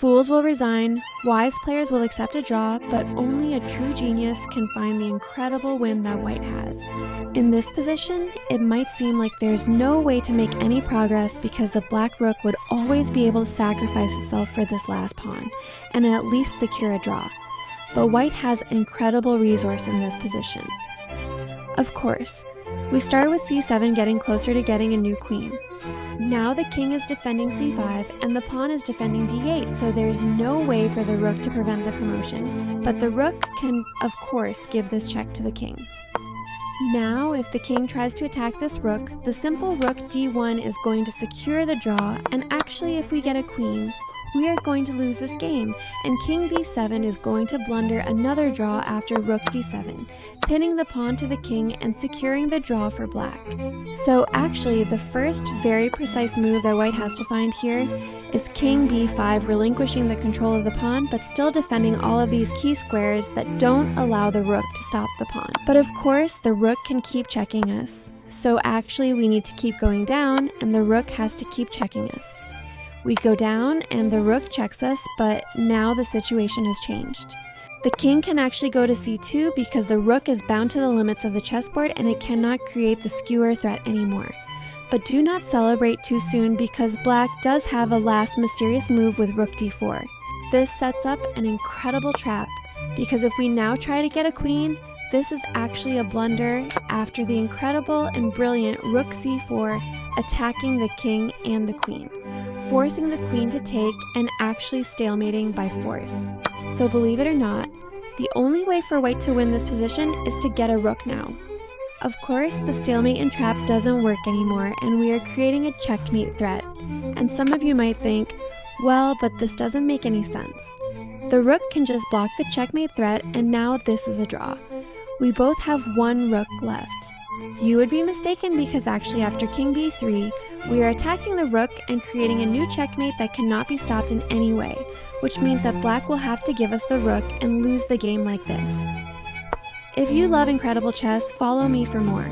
Fools will resign, wise players will accept a draw, but only a true genius can find the incredible win that white has. In this position, it might seem like there's no way to make any progress because the black rook would always be able to sacrifice itself for this last pawn, and at least secure a draw. But white has an incredible resource in this position. Of course, we start with c7 getting closer to getting a new queen. Now the king is defending c5 and the pawn is defending d8, so there's no way for the rook to prevent the promotion, but the rook can, of course, give this check to the king. Now, if the king tries to attack this rook, the simple rook d1 is going to secure the draw, and actually if we get a queen, we are going to lose this game, and king b7 is going to blunder another draw after rook d7, pinning the pawn to the king and securing the draw for black. So actually, the first very precise move that white has to find here is king b5, relinquishing the control of the pawn, but still defending all of these key squares that don't allow the rook to stop the pawn. But of course, the rook can keep checking us. So actually, we need to keep going down, and the rook has to keep checking us. We go down and the rook checks us, but now the situation has changed. The king can actually go to c2 because the rook is bound to the limits of the chessboard and it cannot create the skewer threat anymore. But do not celebrate too soon because black does have a last mysterious move with rook d4. This sets up an incredible trap because if we now try to get a queen, this is actually a blunder after the incredible and brilliant rook c4 attacking the king and the queen, forcing the queen to take and actually stalemating by force. So believe it or not, the only way for white to win this position is to get a rook now. Of course, the stalemate and trap doesn't work anymore and we are creating a checkmate threat. And some of you might think, well, but this doesn't make any sense. The rook can just block the checkmate threat and now this is a draw. We both have one rook left. You would be mistaken because actually after king b3, we are attacking the rook and creating a new checkmate that cannot be stopped in any way, which means that black will have to give us the rook and lose the game like this. If you love incredible chess, follow me for more.